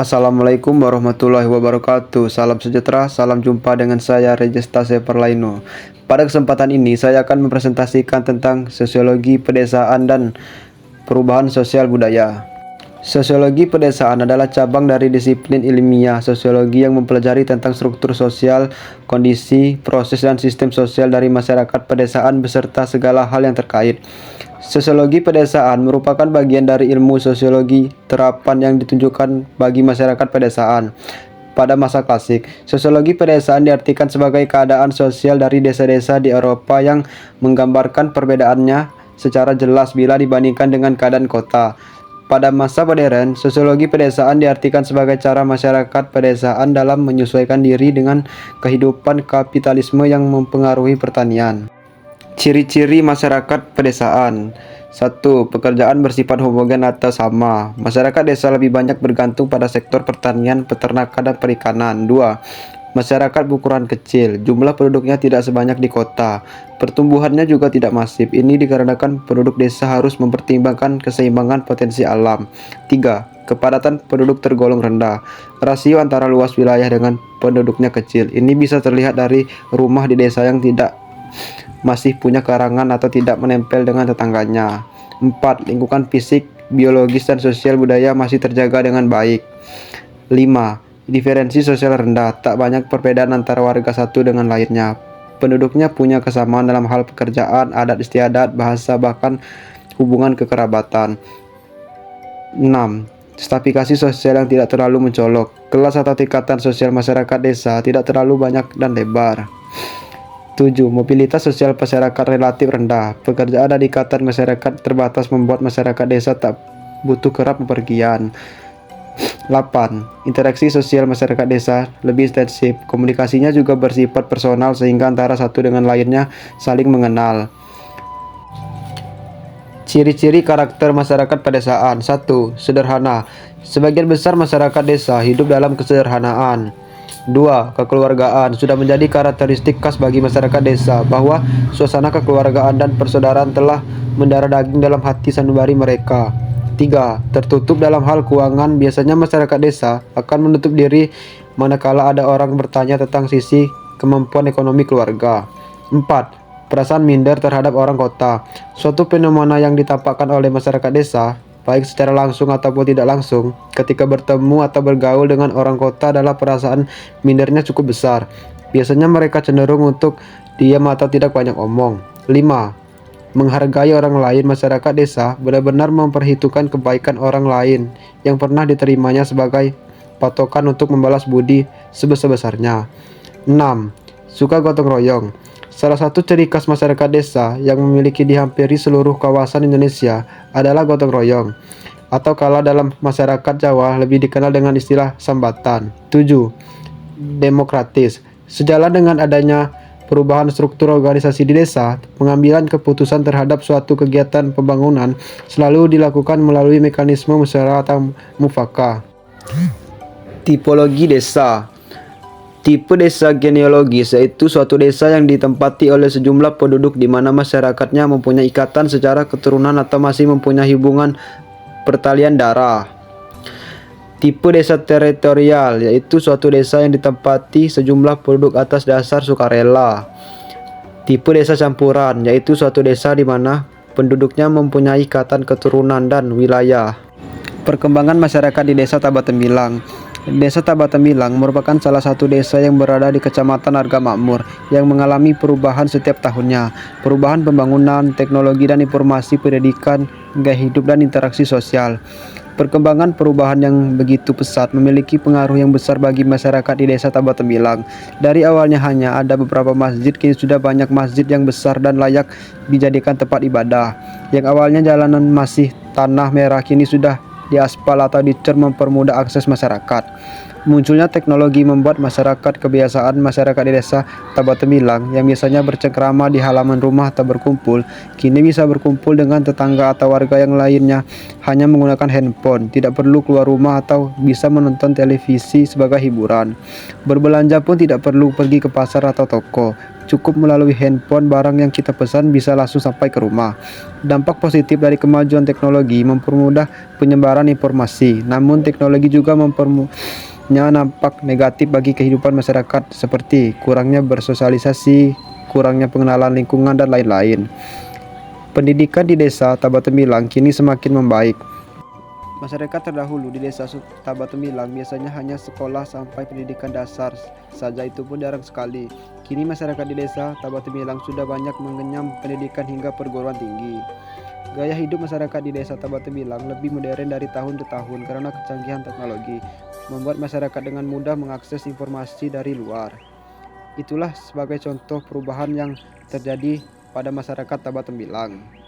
Assalamualaikum warahmatullahi wabarakatuh. Salam sejahtera, salam jumpa dengan saya Regestase Perlaino. Pada kesempatan ini saya akan mempresentasikan tentang sosiologi pedesaan dan perubahan sosial budaya. Sosiologi pedesaan adalah cabang dari disiplin ilmiah sosiologi yang mempelajari tentang struktur sosial, kondisi, proses, dan sistem sosial dari masyarakat pedesaan beserta segala hal yang terkait. Sosiologi pedesaan merupakan bagian dari ilmu sosiologi terapan yang ditunjukkan bagi masyarakat pedesaan. Pada masa klasik, sosiologi pedesaan diartikan sebagai keadaan sosial dari desa-desa di Eropa yang menggambarkan perbedaannya secara jelas bila dibandingkan dengan keadaan kota. Pada masa modern, sosiologi pedesaan diartikan sebagai cara masyarakat pedesaan dalam menyesuaikan diri dengan kehidupan kapitalisme yang mempengaruhi pertanian. Ciri-ciri masyarakat pedesaan. 1. Pekerjaan bersifat homogen atau sama. Masyarakat desa lebih banyak bergantung pada sektor pertanian, peternakan, dan perikanan. 2. Masyarakat berukuran kecil. Jumlah penduduknya tidak sebanyak di kota. Pertumbuhannya juga tidak masif. Ini dikarenakan penduduk desa harus mempertimbangkan keseimbangan potensi alam. 3. Kepadatan penduduk tergolong rendah. Rasio antara luas wilayah dengan penduduknya kecil. Ini bisa terlihat dari rumah di desa yang tidak masih punya karangan atau tidak menempel dengan tetangganya. 4. Lingkungan fisik, biologis, dan sosial budaya masih terjaga dengan baik. 5. Diferensi sosial rendah, tak banyak perbedaan antara warga satu dengan lainnya. Penduduknya punya kesamaan dalam hal pekerjaan, adat istiadat, bahasa, bahkan hubungan kekerabatan. 6. Stratifikasi sosial yang tidak terlalu mencolok. Kelas atau tingkatan sosial masyarakat desa tidak terlalu banyak dan lebar. 7. Mobilitas sosial masyarakat relatif rendah. Pekerjaan dan ikatan masyarakat terbatas membuat masyarakat desa tak butuh kerap bepergian. 8. Interaksi sosial masyarakat desa lebih intensif. Komunikasinya juga bersifat personal sehingga antara satu dengan lainnya saling mengenal. Ciri-ciri karakter masyarakat pedesaan. 1. Sederhana. Sebagian besar masyarakat desa hidup dalam kesederhanaan. 2. Kekeluargaan. Sudah menjadi karakteristik khas bagi masyarakat desa bahwa suasana kekeluargaan dan persaudaraan telah mendarah daging dalam hati sanubari mereka. 3. Tertutup dalam hal keuangan. Biasanya masyarakat desa akan menutup diri manakala ada orang bertanya tentang sisi kemampuan ekonomi keluarga. 4. Perasaan minder terhadap orang kota. Suatu fenomena yang ditampakkan oleh masyarakat desa, baik secara langsung ataupun tidak langsung, ketika bertemu atau bergaul dengan orang kota adalah perasaan mindernya cukup besar. Biasanya mereka cenderung untuk diam atau tidak banyak omong. 5. Menghargai orang lain. Masyarakat desa benar-benar memperhitungkan kebaikan orang lain yang pernah diterimanya sebagai patokan untuk membalas budi sebesar-besarnya. 6. Suka gotong royong. Salah satu ciri khas masyarakat desa yang memiliki di hampir seluruh kawasan Indonesia adalah gotong royong, atau kalau dalam masyarakat Jawa lebih dikenal dengan istilah sambatan. 7. Demokratis. Sejalan dengan adanya perubahan struktur organisasi di desa, pengambilan keputusan terhadap suatu kegiatan pembangunan selalu dilakukan melalui mekanisme musyawarah atau mufakat. Tipologi desa. Tipe desa genealogis yaitu suatu desa yang ditempati oleh sejumlah penduduk di mana masyarakatnya mempunyai ikatan secara keturunan atau masih mempunyai hubungan pertalian darah. Tipe desa teritorial yaitu suatu desa yang ditempati sejumlah penduduk atas dasar sukarela. Tipe desa campuran yaitu suatu desa di mana penduduknya mempunyai ikatan keturunan dan wilayah. Perkembangan masyarakat di Desa Tabatembilang. Desa Tabatembilang merupakan salah satu desa yang berada di Kecamatan Argamakmur yang mengalami perubahan setiap tahunnya. Perubahan pembangunan, teknologi dan informasi, pendidikan, gaya hidup dan interaksi sosial. Perkembangan perubahan yang begitu pesat memiliki pengaruh yang besar bagi masyarakat di Desa Tabatembilang. Dari awalnya hanya ada beberapa masjid, kini sudah banyak masjid yang besar dan layak dijadikan tempat ibadah. Yang awalnya jalanan masih tanah merah kini sudah diaspal atau dicat mempermudah akses masyarakat. Munculnya teknologi membuat kebiasaan masyarakat di Desa Tabatembilang yang biasanya bercengkrama di halaman rumah atau berkumpul, kini bisa berkumpul dengan tetangga atau warga yang lainnya hanya menggunakan handphone, tidak perlu keluar rumah atau bisa menonton televisi sebagai hiburan. Berbelanja pun tidak perlu pergi ke pasar atau toko, Cukup melalui handphone, barang yang kita pesan bisa langsung sampai ke rumah. Dampak positif dari kemajuan teknologi mempermudah penyebaran informasi, namun teknologi juga mempunyai dampak negatif bagi kehidupan masyarakat seperti kurangnya bersosialisasi, kurangnya pengenalan lingkungan, dan lain-lain. Pendidikan di desa Tabatembilang kini semakin membaik. Masyarakat terdahulu di desa Tabatembilang biasanya hanya sekolah sampai pendidikan dasar saja, itu pun jarang sekali. Kini masyarakat di desa Tabatembilang sudah banyak mengenyam pendidikan hingga perguruan tinggi. Gaya hidup masyarakat di desa Tabatembilang lebih modern dari tahun ke tahun karena kecanggihan teknologi, membuat masyarakat dengan mudah mengakses informasi dari luar. Itulah sebagai contoh perubahan yang terjadi pada masyarakat Tabatembilang.